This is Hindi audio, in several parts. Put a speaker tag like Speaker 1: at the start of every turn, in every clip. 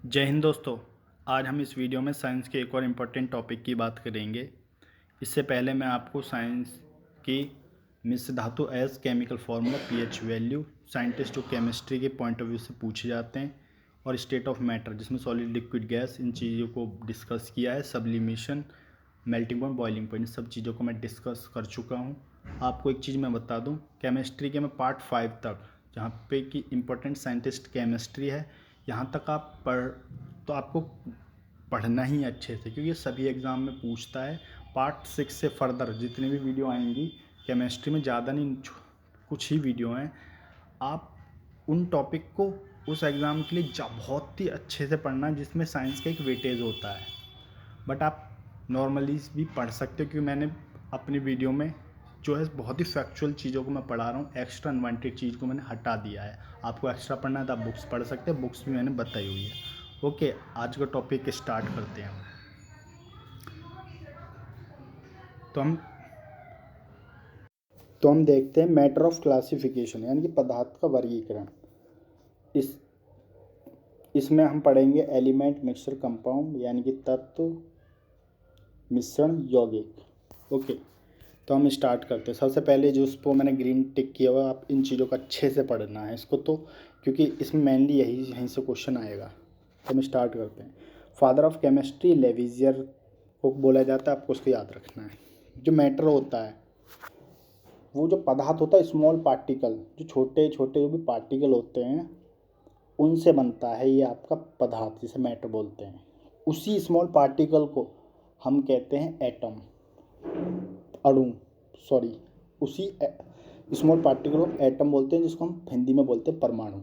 Speaker 1: जय हिंद दोस्तों। आज हम इस वीडियो में साइंस के एक और इम्पोर्टेंट टॉपिक की बात करेंगे। इससे पहले मैं आपको साइंस की मिश्र धातु as chemical formula, pH value, scientist और केमिस्ट्री के पॉइंट ऑफ व्यू से पूछे जाते हैं, और स्टेट ऑफ मैटर जिसमें सॉलिड लिक्विड गैस, इन चीज़ों को डिस्कस किया है। Sublimation, melting point, boiling point, सब चीज़ों को मैं डिस्कस कर चुका हूँ। आपको एक चीज़ मैं बता दूँ, केमिस्ट्री के मैं पार्ट 5 तक, जहाँ पे कि इम्पोर्टेंट साइंटिस्ट केमिस्ट्री है, यहाँ तक आप तो आपको पढ़ना ही अच्छे से, क्योंकि ये सभी एग्ज़ाम में पूछता है। पार्ट 6 से फर्दर जितनी भी वीडियो आएंगी केमिस्ट्री में, ज़्यादा नहीं, कुछ ही वीडियो हैं, आप उन टॉपिक को उस एग्ज़ाम के लिए बहुत ही अच्छे से पढ़ना है, जिसमें साइंस का एक वेटेज होता है। बट आप नॉर्मली भी पढ़ सकते हो, क्योंकि मैंने अपनी वीडियो में जो है बहुत ही फैक्चुअल चीज़ों को मैं पढ़ा रहा हूँ। एक्स्ट्रा अनवांटेड चीज़ को मैंने हटा दिया है। आपको एक्स्ट्रा पढ़ना है तो आप बुक्स पढ़ सकते हैं, बुक्स भी मैंने बताई हुई है। ओके, आज का टॉपिक स्टार्ट करते हैं। तो हम देखते हैं मैटर ऑफ क्लासिफिकेशन, यानी कि पदार्थ का वर्गीकरण। इस इसमें हम पढ़ेंगे एलिमेंट, मिक्सचर, कंपाउंड, यानी कि तत्व, मिश्रण, यौगिक। ओके, तो हम स्टार्ट करते हैं। सबसे पहले जो उसको मैंने ग्रीन टिक किया हुआ, आप इन चीज़ों का अच्छे से पढ़ना है इसको, तो क्योंकि इसमें मेनली यहीं से क्वेश्चन आएगा। तो हम स्टार्ट करते हैं। फादर ऑफ केमिस्ट्री लेविजियर को बोला जाता है, आपको उसको याद रखना है। जो मैटर होता है, वो जो पदार्थ होता है, स्मॉल पार्टिकल, जो छोटे छोटे जो भी पार्टिकल होते हैं, उनसे बनता है ये आपका पदार्थ, जिसे मैटर बोलते हैं। उसी स्मॉल पार्टिकल को हम कहते हैं एटम, अणु, सॉरी, उसी स्मॉल पार्टिकल को एटम बोलते हैं, जिसको हम हिंदी में बोलते हैं परमाणु।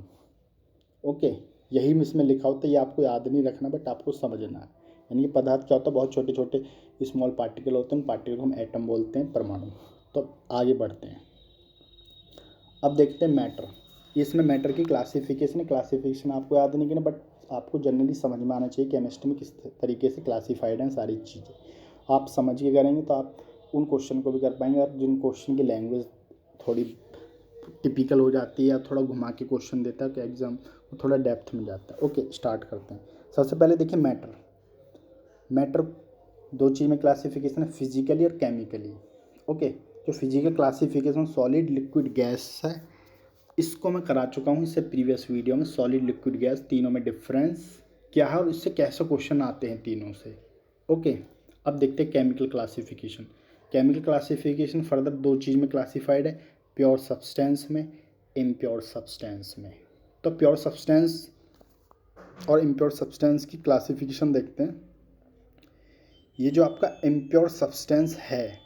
Speaker 1: ओके, यही इसमें लिखा होता है, ये आपको याद नहीं रखना, बट आपको समझना है। यानी कि पदार्थ क्या होता है, बहुत छोटे छोटे स्मॉल पार्टिकल होते हैं, उन पार्टिकल को हम एटम बोलते हैं, परमाणु। तो आगे बढ़ते हैं। अब देखते हैं मैटर। इसमें मैटर की क्लासिफिकेशन आपको याद नहीं करना, बट आपको जनरली समझ में आना चाहिए केमिस्ट्री में किस तरीके से क्लासिफाइड हैं सारी चीज़ें। आप समझ के करेंगे तो आप उन क्वेश्चन को भी कर पाएंगे। और जिन क्वेश्चन की लैंग्वेज थोड़ी टिपिकल हो जाती है या थोड़ा घुमा के क्वेश्चन देता है, तो एग्जाम को थोड़ा डेप्थ में जाता है। ओके, स्टार्ट करते हैं। सबसे पहले देखिए मैटर दो चीज़ में क्लासिफिकेशन है, फिजिकली और केमिकली। ओके, जो physical classification solid, liquid, gas है, इसको मैं करा चुका हूँ इससे प्रीवियस वीडियो में। सॉलिड, लिक्विड, गैस, तीनों में डिफरेंस क्या है और इससे कैसे क्वेश्चन आते हैं तीनों से। ओके, अब देखते हैं chemical classification. Chemical classification further दो चीज़ में क्लासिफाइड है, प्योर सब्सटेंस में, इम्प्योर सब्सटेंस में। तो प्योर सब्सटेंस और इम्प्योर सब्सटेंस की क्लासिफिकेशन देखते हैं। ये जो आपका इम्प्योर सब्सटेंस है,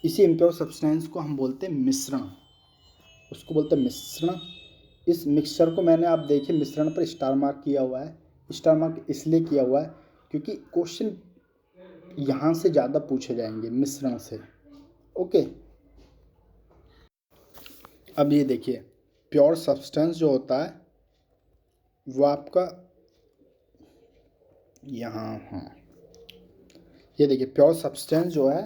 Speaker 1: इसी इम्प्योर सब्सटेंस को हम बोलते हैं मिश्रण, उसको बोलते हैं मिश्रण। इस मिक्सचर को मैंने, आप देखिए, मिश्रण पर स्टार मार्क किया हुआ है। स्टार मार्क इसलिए किया हुआ है क्योंकि क्वेश्चन यहाँ से ज़्यादा पूछे जाएंगे मिश्रण से। ओके, अब ये देखिए, प्योर सब्सटेंस जो होता है वो आपका यहाँ, हाँ, ये देखिए, प्योर सब्सटेंस जो है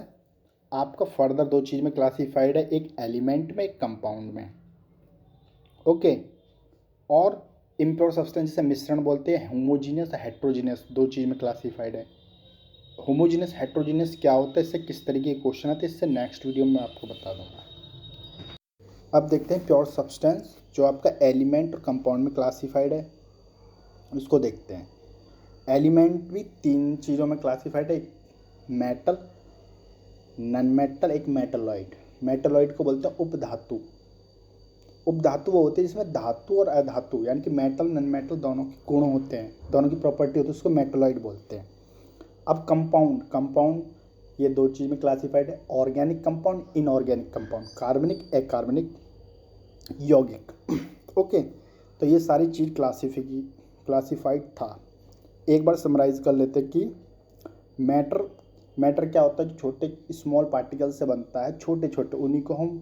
Speaker 1: आपका फर्दर दो चीज़ में क्लासिफाइड है, एक एलिमेंट में, एक कंपाउंड में। ओके, और इम्प्योर सब्सटेंस से मिश्रण बोलते हैं, होमोजीनियस, हेट्रोजीनियस, दो चीज़ में क्लासिफाइड है। होमोजीनियस, हेट्रोजीनियस क्या होता है, इससे किस तरीके के क्वेश्चन आते हैं, इससे नेक्स्ट वीडियो में आपको बता दूंगा। अब देखते हैं प्योर सब्सटेंस जो आपका एलिमेंट और कंपाउंड में क्लासिफाइड है, उसको देखते हैं। एलिमेंट भी तीन चीज़ों में क्लासिफाइड है, एक मेटल, नॉन मेटल, एक मेटलॉइड। मेटलॉइड को बोलते हैं उपधातु। उपधातु वो होते हैं जिसमें धातु और अधातु, यानी कि मेटल, नॉन मेटल, दोनों के गुण होते हैं, दोनों की प्रॉपर्टी होती है, उसको मेटलॉइड बोलते हैं। अब कंपाउंड ये दो चीज़ में क्लासिफाइड है, ऑर्गेनिक कंपाउंड, इनऑर्गेनिक कंपाउंड, कार्बनिक, अकार्बनिक, यौगिक। ओके, तो ये सारी चीज़ क्लासिफाइड था। एक बार समराइज कर लेते कि मैटर क्या होता है, जो छोटे स्मॉल पार्टिकल से बनता है, छोटे छोटे, उन्हीं को हम,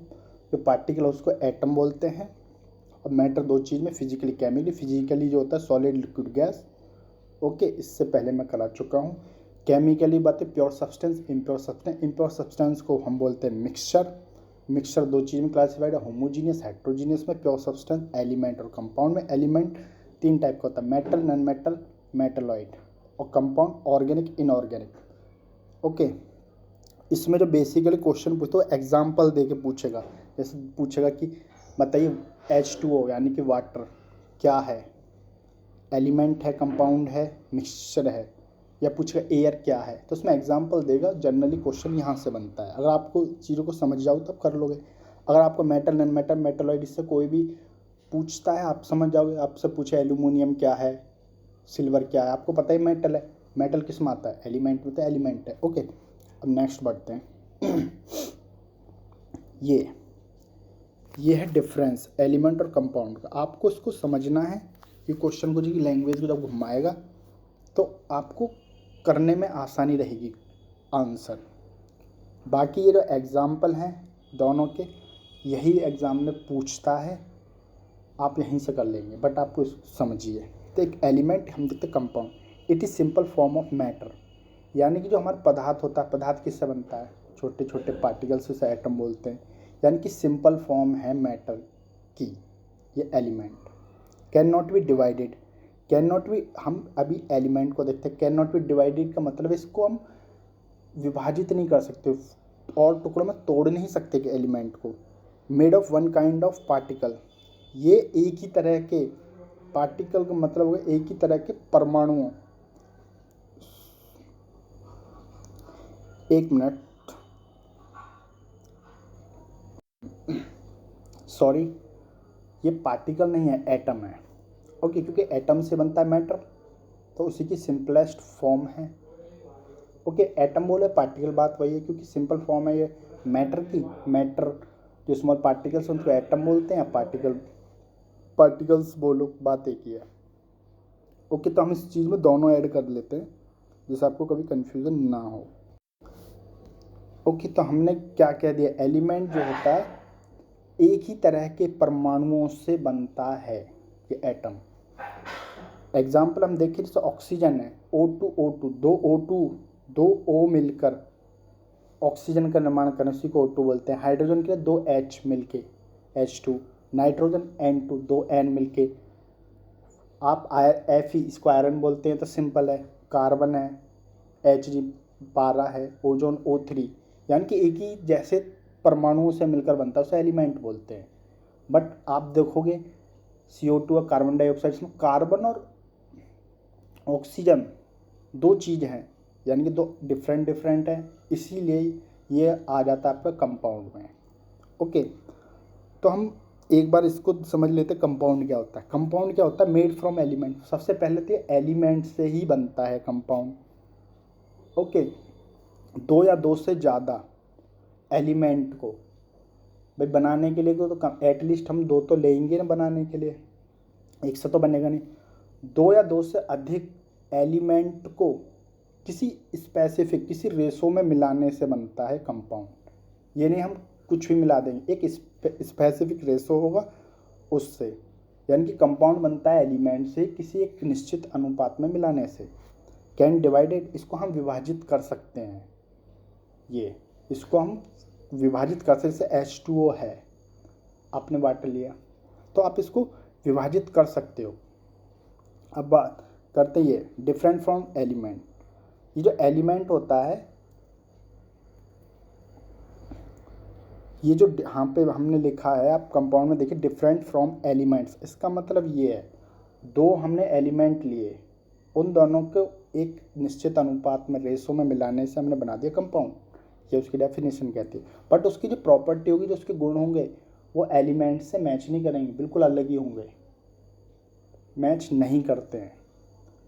Speaker 1: जो पार्टिकल है उसको एटम बोलते हैं। और मैटर दो चीज़ में, फिजिकली, केमिकली। फिजिकली जो होता है सॉलिड, लिक्विड, गैस। ओके, इससे पहले मैं करा चुका हूँ। केमिकली बातें, pure substance, impure substance. Impure substance को हम बोलते हैं मिक्सचर दो चीज़ में क्लासिफाइड है, होमोजीनियस, हेट्रोजीनियस में। प्योर सब्सटेंस एलिमेंट और कंपाउंड में। एलिमेंट तीन टाइप का होता है, मेटल, नॉन मेटल, मेटलॉइड, और कंपाउंड, ऑर्गेनिक, इनऑर्गेनिक। ओके, इसमें जो बेसिकली क्वेश्चन पूछते हो एग्जाम्पल दे के पूछेगा। जैसे पूछेगा कि बताइए H2O यानी कि वाटर क्या है, एलिमेंट है, कंपाउंड है, मिक्सचर है, या पूछेगा एयर क्या है, तो उसमें एग्जाम्पल देगा। जनरली क्वेश्चन यहाँ से बनता है। अगर आपको चीज़ों को समझ जाओ तब कर लोगे। अगर आपको मेटल, नॉन मेटल, मेटलॉइड इससे कोई भी पूछता है आप समझ जाओगे। आपसे पूछे एल्यूमिनियम क्या है, सिल्वर क्या है, आपको पता ही मेटल है। मेटल किस में आता है, एलिमेंट में, तो एलिमेंट है। ओके, अब नेक्स्ट बढ़ते हैं। ये है डिफरेंस एलिमेंट और कंपाउंड का। आपको इसको समझना है। ये क्वेश्चन को जी लैंग्वेज को जब घुमाएगा तो आपको करने में आसानी रहेगी आंसर। बाकी ये जो एग्जाम्पल हैं दोनों के, यही एग्ज़ाम में पूछता है, आप यहीं से कर लेंगे, बट आपको इसको समझिए। तो एक एलिमेंट हम देखते compound, it is simple form of matter, यानी कि जो हमारा पदार्थ होता है, पदार्थ किससे बनता है, छोटे छोटे पार्टिकल्स से एटम बोलते हैं, यानी कि सिंपल फॉर्म है मैटर की ये element. Can not be divided, can not be, हम अभी एलिमेंट को देखते हैं। कैन नॉट बी डिवाइडेड का मतलब इसको हम विभाजित नहीं कर सकते और टुकड़ों में तोड़ नहीं सकते कि एलिमेंट को। Made of one kind of particle, ये एक ही तरह के पार्टिकल का मतलब है एक ही तरह के परमाणुओं। एक मिनट, सॉरी, ये पार्टिकल नहीं है, एटम है। ओके, क्योंकि एटम से बनता है मैटर, तो उसी की सिंपलेस्ट फॉर्म है। ओके, एटम बोले पार्टिकल, बात वही है, क्योंकि सिंपल फॉर्म है ये मैटर की। मैटर जो स्मॉल पार्टिकल्स उनको एटम बोलते हैं, पार्टिकल्स बोलो, बात एक ही है। ओके, तो हम इस चीज़ में दोनों ऐड कर लेते हैं जिससे आपको कभी कन्फ्यूज़न ना हो। ओके, तो हमने क्या कह दिया, एलिमेंट जो होता है एक ही तरह के परमाणुओं से बनता है, ये एटम। एग्जाम्पल हम देखें, जैसे ऑक्सीजन है, O2O2, दो O मिलकर ऑक्सीजन का निर्माण करें, उसी को O2 बोलते हैं। हाइड्रोजन के लिए दो H मिलके H2, नाइट्रोजन N2, दो N मिलके आप Fe, इसको आयरन बोलते हैं, तो सिंपल है। कार्बन है Hg12 है, ओजोन O3, यानी कि एक ही जैसे परमाणुओं से मिलकर बनता है, उसे एलिमेंट बोलते हैं। बट आप देखोगे CO2 और कार्बन डाइऑक्साइड, इसमें कार्बन और ऑक्सीजन दो चीज़ हैं, यानी कि दो डिफरेंट है, इसीलिए ये आ जाता है आपका कंपाउंड में। ओके, तो हम एक बार इसको समझ लेते हैं कंपाउंड क्या होता है। कंपाउंड क्या होता है, मेड फ्रॉम एलिमेंट। सबसे पहले तो ये एलिमेंट से ही बनता है कंपाउंड। ओके, दो या दो से ज़्यादा एलिमेंट को भाई बनाने के लिए तो कम एटलीस्ट हम दो तो लेंगे ना बनाने के लिए, एक से तो बनेगा नहीं। दो या दो से अधिक एलिमेंट को किसी स्पेसिफिक, किसी रेशो में मिलाने से बनता है कंपाउंड। ये नहीं हम कुछ भी मिला देंगे, एक स्पेसिफिक रेशो होगा उससे, यानी कि कंपाउंड बनता है एलिमेंट से किसी एक निश्चित अनुपात में मिलाने से। कैन डिवाइडेड, इसको हम विभाजित कर सकते हैं, ये इसको हम विभाजित कर सकते। जैसे H2O है, आपने वाटर लिया तो आप इसको विभाजित कर सकते हो। अब बात करते हैं ये डिफरेंट फ्रॉम एलिमेंट। ये जो एलिमेंट होता है, ये जो यहाँ पे हमने लिखा है, आप कंपाउंड में देखिए डिफरेंट फ्रॉम एलिमेंट्स, इसका मतलब ये है दो हमने एलिमेंट लिए, उन दोनों को एक निश्चित अनुपात में रेशो में मिलाने से हमने बना दिया कंपाउंड। ये उसकी डेफिनेशन कहती है। बट उसकी जो प्रॉपर्टी होगी, जो उसके गुण होंगे, वो एलिमेंट से मैच नहीं करेंगे, बिल्कुल अलग ही होंगे, मैच नहीं करते हैं।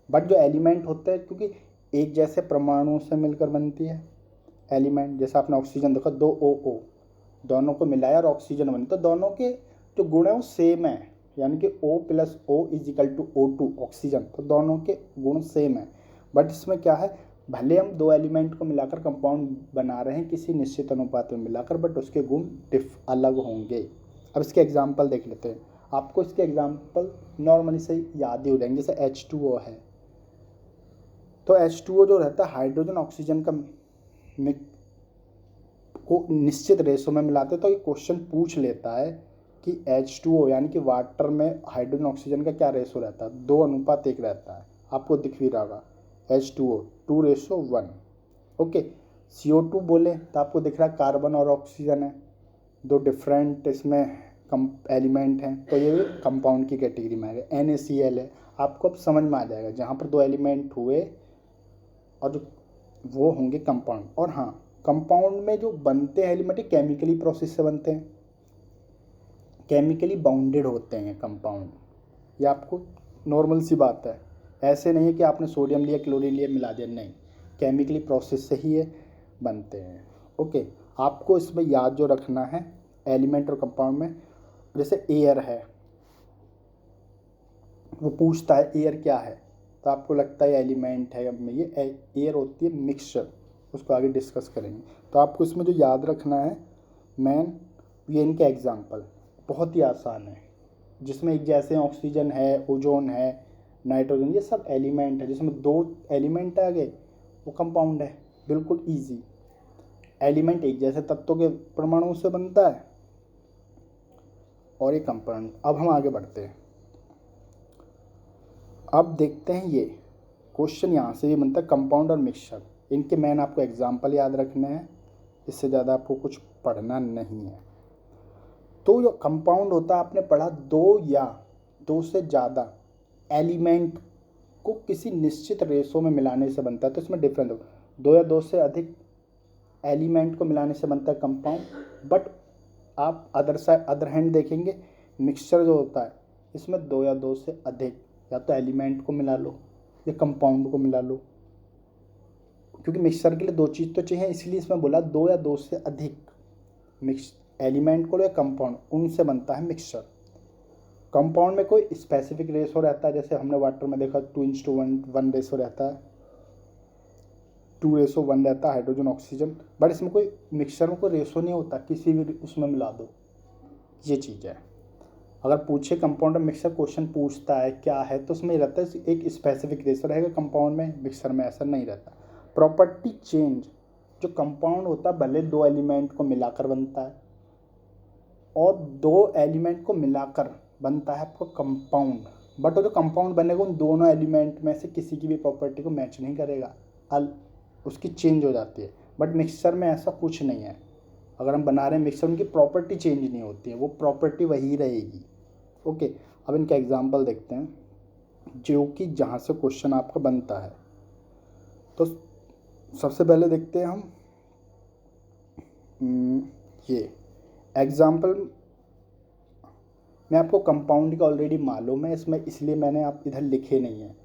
Speaker 1: बट जो एलिमेंट होते हैं, क्योंकि एक जैसे परमाणुओं से मिलकर बनती है एलिमेंट, जैसे आपने ऑक्सीजन देखा, दो OO, दोनों को मिलाया और ऑक्सीजन बने, तो दोनों के जो गुण है वो सेम है, यानी कि O + O = O2 ऑक्सीजन, तो दोनों के गुण सेम है। बट इसमें क्या है, भले हम दो एलिमेंट को मिलाकर कंपाउंड बना रहे हैं किसी निश्चित अनुपात में मिलाकर, बट उसके गुण अलग होंगे। अब इसके एग्जाम्पल देख लेते हैं। आपको इसके एग्जाम्पल नॉर्मली से याद ही हो जाएंगे। जैसे H2O है, तो H2O जो रहता है हाइड्रोजन ऑक्सीजन का को निश्चित रेशो में मिलाते हैं, तो ये क्वेश्चन पूछ लेता है कि H2O यानी कि वाटर में हाइड्रोजन ऑक्सीजन का क्या रेशो रहता है, 2:1 रहता है, आपको दिख भी रहा होगा H2O 2:1। ओके, CO2 बोले तो आपको दिख रहा है कार्बन और ऑक्सीजन है, दो डिफरेंट इसमें कम एलिमेंट हैं, तो ये कंपाउंड की कैटेगरी में आएगा। NaCl है, आपको अब समझ में आ जाएगा जहाँ पर दो एलिमेंट हुए और जो वो होंगे कंपाउंड। और हाँ, कंपाउंड में जो बनते हैं एलिमेंट केमिकली प्रोसेस से बनते हैं, केमिकली बाउंडेड होते हैं कंपाउंड, ये आपको नॉर्मल सी बात है। ऐसे नहीं है कि आपने सोडियम लिया क्लोरीन लिया मिला दिया, नहीं, केमिकली प्रोसेस से ही ये बनते हैं। ओके, आपको इसमें याद जो रखना है एलिमेंट और कंपाउंड में, जैसे एयर है, वो पूछता है एयर क्या है, तो आपको लगता है एलिमेंट है, अब में ये एयर होती है मिक्सचर, उसको आगे डिस्कस करेंगे। तो आपको इसमें जो याद रखना है मैन, ये इनके एग्जांपल बहुत ही आसान है, जिसमें एक जैसे ऑक्सीजन है, ओजोन है, नाइट्रोजन, ये सब एलिमेंट है। जिसमें दो एलिमेंट आ गए वो कंपाउंड है, बिल्कुल इजी। एलिमेंट एक जैसे तत्वों के परमाणु से बनता है और ये कंपाउंड। अब हम आगे बढ़ते हैं, अब देखते हैं ये क्वेश्चन यहाँ से भी बनता है कंपाउंड और मिक्सचर, इनके मैन आपको एग्जाम्पल याद रखने हैं, इससे ज़्यादा आपको कुछ पढ़ना नहीं है। तो जो कंपाउंड होता है आपने पढ़ा, दो या दो से ज़्यादा एलिमेंट को किसी निश्चित रेशो में मिलाने से बनता है, तो इसमें डिफरेंस हो, दो या दो से अधिक एलिमेंट को मिलाने से बनता है कंपाउंड। बट आप अदर हैंड देखेंगे, मिक्सचर जो होता है इसमें दो या दो से अधिक, या तो एलिमेंट को मिला लो या कंपाउंड को मिला लो, क्योंकि मिक्सचर के लिए दो चीज़ तो चाहिए, इसलिए इसमें बोला दो या दो से अधिक मिक्स एलिमेंट को लो या कंपाउंड, उनसे बनता है मिक्सचर। कंपाउंड में कोई स्पेसिफिक रेशो रहता है, जैसे हमने वाटर में देखा 2:1 रेशो रहता है, 2:1 रहता है हाइड्रोजन ऑक्सीजन। बट इसमें कोई मिक्सचर में कोई रेशो नहीं होता, किसी भी उसमें मिला दो, ये चीज़ है। अगर पूछे कंपाउंड और मिक्सचर क्वेश्चन पूछता है क्या है, तो उसमें रहता है एक स्पेसिफिक रेशो रहेगा कंपाउंड में, मिक्सचर में ऐसा नहीं रहता। प्रॉपर्टी चेंज, जो कंपाउंड होता है भले दो एलिमेंट को मिलाकर बनता है, और दो एलिमेंट को मिलाकर बनता है आपको कंपाउंड, बट वो जो कंपाउंड बनेगा उन दोनों एलिमेंट में से किसी की भी प्रॉपर्टी को मैच नहीं करेगा, उसकी चेंज हो जाती है। बट मिक्सचर में ऐसा कुछ नहीं है, अगर हम बना रहे हैं मिक्सचर, उनकी प्रॉपर्टी चेंज नहीं होती है, वो प्रॉपर्टी वही रहेगी। ओके, अब इनका एग्जांपल देखते हैं जो कि जहाँ से क्वेश्चन आपका बनता है। तो सबसे पहले देखते हैं हम ये एग्जांपल में, आपको कंपाउंड का ऑलरेडी मालूम है इसमें, इसलिए मैंने आप इधर लिखे नहीं है।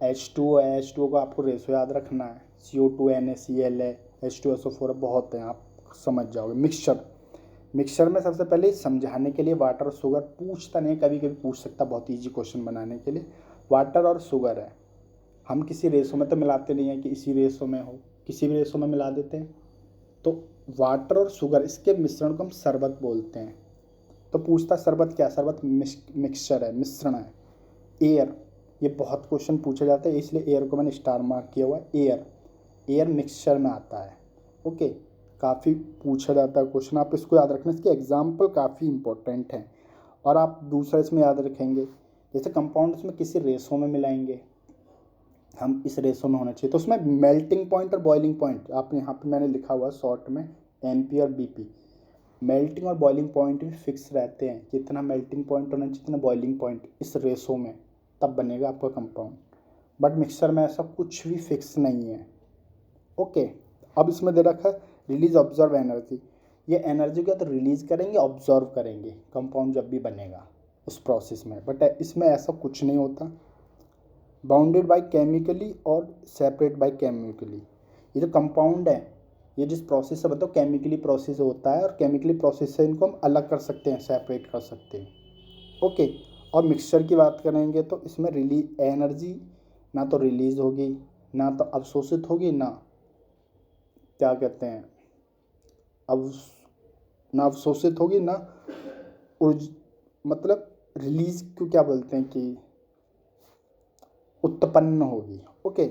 Speaker 1: H2O है, H2O को आपको रेशो याद रखना है, CO2 NaCl है, H2SO4 बहुत हैं, आप समझ जाओगे। मिक्सचर में सबसे पहले समझाने के लिए वाटर और शुगर पूछता नहीं, कभी कभी पूछ सकता, बहुत इजी क्वेश्चन बनाने के लिए। वाटर और शुगर है, हम किसी रेशो में तो मिलाते नहीं हैं कि इसी रेशो में हो, किसी भी रेशो में मिला देते हैं। तो वाटर और शुगर, इसके मिश्रण को हम शरबत बोलते हैं। तो पूछता शरबत क्या, शरबत मिक्सचर है, मिश्रण है। एयर, ये बहुत क्वेश्चन पूछा जाता है, इसलिए एयर को मैंने स्टार मार्क किया हुआ है। एयर मिक्सचर में आता है। ओके, काफ़ी पूछा जाता है क्वेश्चन, आप इसको याद रखना, इसके एग्जाम्पल काफ़ी इंपॉर्टेंट हैं। और आप दूसरा इसमें याद रखेंगे, जैसे कंपाउंड इसमें किसी रेशो में मिलाएंगे, हम इस रेशो में होना चाहिए, तो उसमें मेल्टिंग पॉइंट और बॉइलिंग पॉइंट, आपने यहाँ पे मैंने लिखा हुआ शॉर्ट में MP और BP, मेल्टिंग और बॉइलिंग पॉइंट भी फिक्स रहते हैं, जितना मेल्टिंग पॉइंट होना चाहिए जितना बॉइलिंग पॉइंट इस रेशो में, तब बनेगा आपका कंपाउंड। बट मिक्सचर में ऐसा कुछ भी फिक्स नहीं है। ओके, अब इसमें दे रखा है रिलीज ऑब्जर्व एनर्जी, ये एनर्जी को तो रिलीज करेंगे, ऑब्जर्व करेंगे कंपाउंड जब भी बनेगा उस प्रोसेस में, बट इसमें ऐसा कुछ नहीं होता। बाउंडेड बाय केमिकली और सेपरेट बाय केमिकली, ये जो कंपाउंड है ये जिस प्रोसेस से बताओ केमिकली प्रोसेस होता है, और केमिकली प्रोसेस से इनको हम अलग कर सकते हैं, सेपरेट कर सकते हैं। ओके, और मिक्सचर की बात करेंगे तो इसमें रिलीज एनर्जी ना तो रिलीज होगी, ना तो अवशोषित होगी, ना क्या कहते हैं अब, ना अवशोषित होगी, ना मतलब रिलीज को क्या बोलते हैं कि उत्पन्न होगी। ओके,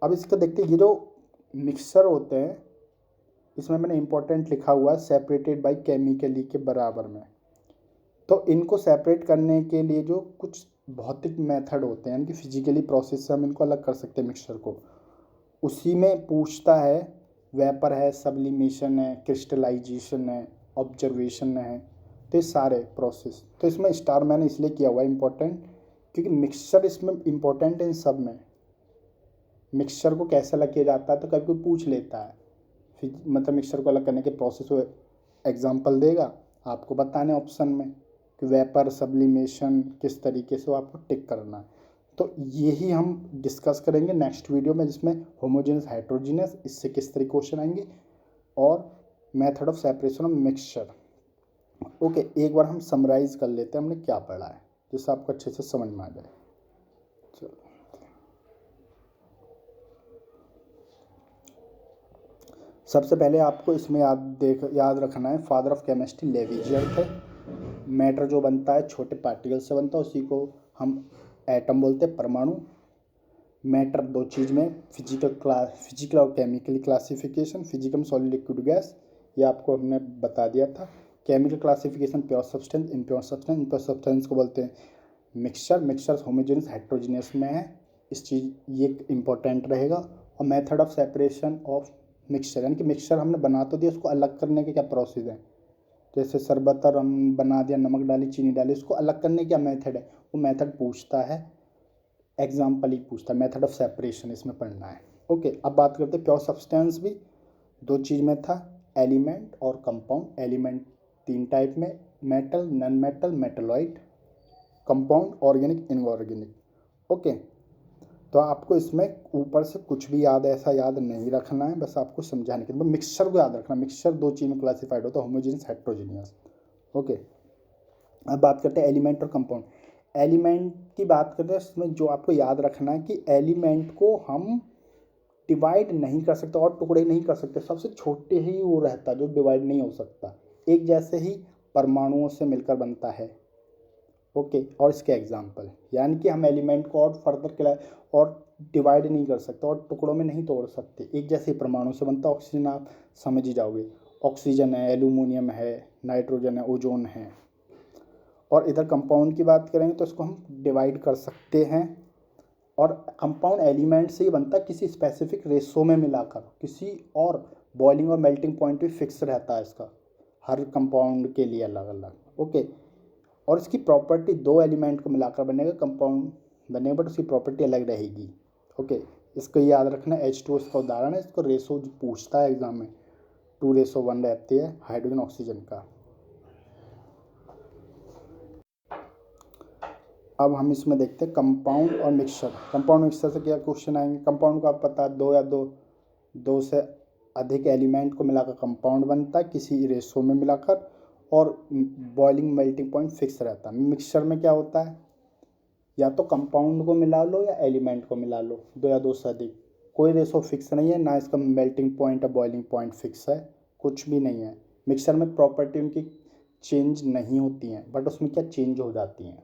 Speaker 1: अब इसका देखते हैं, ये जो मिक्सचर होते हैं इसमें मैंने इम्पोर्टेंट लिखा हुआ है सेपरेटेड बाय केमिकली के बराबर में। तो इनको सेपरेट करने के लिए जो कुछ भौतिक मेथड होते हैं, यानी कि फिजिकली प्रोसेस से हम इनको अलग कर सकते हैं मिक्सचर को, उसी में पूछता है वेपर है, सब्लिमेशन है, क्रिस्टलाइजेशन है, ऑब्जर्वेशन है, तो ये सारे प्रोसेस। तो इसमें स्टार मैंने इसलिए किया हुआ है इम्पोर्टेंट, क्योंकि मिक्सचर इसमें इम्पोर्टेंट है इन सब में। मिक्सचर को कैसे अलग किया जाता है तो कभी कोई पूछ लेता है, फिर मतलब मिक्सचर को अलग करने के प्रोसेस को एग्जांपल देगा, आपको बताने ऑप्शन में कि वेपर सब्लिमेशन किस तरीके से वो आपको टिक करना है। तो यही हम डिस्कस करेंगे नेक्स्ट वीडियो में, जिसमें होमोजेनस हेट्रोजीनियस, इससे किस तरह क्वेश्चन आएंगे, और method of separation of mixture. Okay, एक बार हम समराइज कर लेते हैं हमने क्या पढ़ा है, जिससे आपको अच्छे से समझ में आ जाए। चलो, सबसे पहले आपको इसमें याद रखना है फादर ऑफ केमिस्ट्री लेविजियर थे। मैटर जो बनता है छोटे पार्टिकल से बनता है, उसी को हम एटम बोलते हैं, परमाणु। मैटर दो चीज़ में, फिजिकल और केमिकली क्लासिफिकेशन, फिजिकल में सॉलिड लिक्विड गैस, ये आपको हमने बता दिया था। Chemical classification pure substance, impure substance, impure substance को बोलते हैं मिक्सचर। मिक्सचर होमोजेनियस हेट्रोजीनियस में है, इस चीज़ ये इम्पोर्टेंट रहेगा। और method of separation of mixture, यानी कि मिक्सचर हमने बना तो दिया, उसको अलग करने के क्या प्रोसेस है। जैसे शरबत और हम बना दिया, नमक डाली, चीनी डाली, उसको अलग करने का क्या मेथड है, वो मेथड पूछता है, एग्जाम्पल ही पूछता है, मेथड ऑफ सेपरेशन इसमें पढ़ना है। ओके, अब बात करते हैं प्योर सब्सटेंस। भी दो चीज़ में था, एलिमेंट और कंपाउंड। एलिमेंट तीन टाइप में, metal, non metal, metalloid, compound organic, inorganic. Okay, तो आपको इसमें ऊपर से कुछ भी ऐसा याद नहीं रखना है, बस आपको समझाने के लिए मिक्सचर को याद रखना। मिक्सचर दो चीज़ में क्लासिफाइड होता है, होमोजेनियस, हेट्रोजीनियस। ओके, अब बात करते हैं एलिमेंट और कंपाउंड। एलिमेंट की बात करते हैं, इसमें जो आपको याद रखना है कि एलिमेंट को हम डिवाइड नहीं कर सकते और टुकड़े नहीं कर सकते, सबसे छोटे ही वो रहता है जो डिवाइड नहीं हो सकता, एक जैसे ही परमाणुओं से मिलकर बनता है। ओके, और इसके एग्जाम्पल, यानी कि हम एलिमेंट को और फर्दर और डिवाइड नहीं कर सकते और टुकड़ों में नहीं तोड़ सकते, एक जैसे ही परमाणु से बनता। ऑक्सीजन आप समझ ही जाओगे, ऑक्सीजन है, एल्यूमिनियम है, नाइट्रोजन है, ओजोन है। और इधर कंपाउंड की बात करेंगे तो इसको हम डिवाइड कर सकते हैं, और कंपाउंड एलिमेंट से ही बनता है, किसी स्पेसिफिक रेशो में मिलाकर, किसी और बॉइलिंग और मेल्टिंग पॉइंट भी फिक्स रहता है इसका, हर कंपाउंड के लिए अलग अलग। ओके, और इसकी प्रॉपर्टी दो एलिमेंट को मिलाकर बनेगा कंपाउंड बनेगा, बट उसकी प्रॉपर्टी अलग रहेगी। ओके, इसको याद रखना, H2 इसका उदाहरण है, इसको रेशो पूछता है एग्जाम में, 2:1 रहती है हाइड्रोजन ऑक्सीजन का। अब हम इसमें देखते हैं कंपाउंड और मिक्सचर। कंपाउंड मिक्सचर से क्या क्वेश्चन आएंगे। कंपाउंड को आप पता है, दो से अधिक एलिमेंट को मिलाकर कंपाउंड बनता है, किसी रेशो में मिलाकर, और बॉइलिंग मेल्टिंग पॉइंट फिक्स रहता है। मिक्सचर में क्या होता है, या तो कंपाउंड को मिला लो या एलिमेंट को मिला लो, दो या दो से अधिक, कोई रेशो फिक्स नहीं है, ना इसका मेल्टिंग पॉइंट या बॉइलिंग पॉइंट फिक्स है, कुछ भी नहीं है। मिक्सचर में प्रॉपर्टी उनकी चेंज नहीं होती हैं, बट उसमें क्या चेंज हो जाती हैं।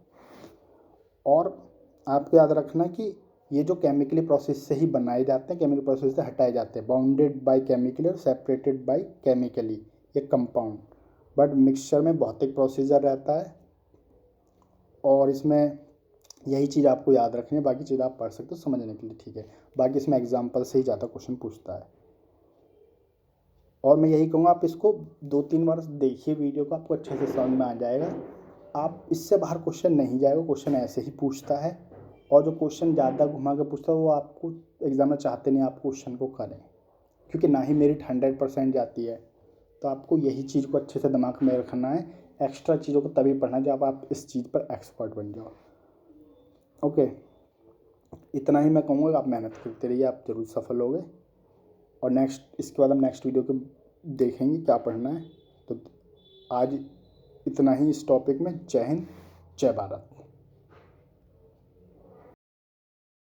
Speaker 1: और आपको याद रखना कि ये जो केमिकली प्रोसेस से ही बनाए जाते हैं, केमिकल प्रोसेस से हटाए जाते हैं, बाउंडेड बाय केमिकली और सेपरेटेड बाय केमिकली, ये कंपाउंड। बट मिक्सचर में भौतिक प्रोसीजर रहता है, और इसमें यही चीज़ आपको याद रखनी है, बाकी चीज़ आप पढ़ सकते हो समझने के लिए, ठीक है। बाकी इसमें एग्जाम्पल से ही ज़्यादा क्वेश्चन पूछता है, और मैं यही कहूँगा आप इसको 2-3 बार देखिए वीडियो को, आपको अच्छे से समझ में आ जाएगा। आप इससे बाहर क्वेश्चन नहीं जाएगा, क्वेश्चन ऐसे ही पूछता है, और जो क्वेश्चन ज़्यादा घुमा के पूछता है वो आपको एग्जाम में चाहते नहीं आप क्वेश्चन को करें, क्योंकि ना ही मेरिट 100% जाती है। तो आपको यही चीज़ को अच्छे से दिमाग में रखना है, एक्स्ट्रा चीज़ों को तभी पढ़ना है जब आप इस चीज़ पर एक्सपर्ट बन जाओ। ओके, इतना ही मैं कहूँगा, आप मेहनत करते रहिए, आप जरूर सफल होगे। और इसके बाद हम नेक्स्ट वीडियो को देखेंगे क्या पढ़ना है। तो आज इतना ही इस टॉपिक में। जय हिंद, जय भारत।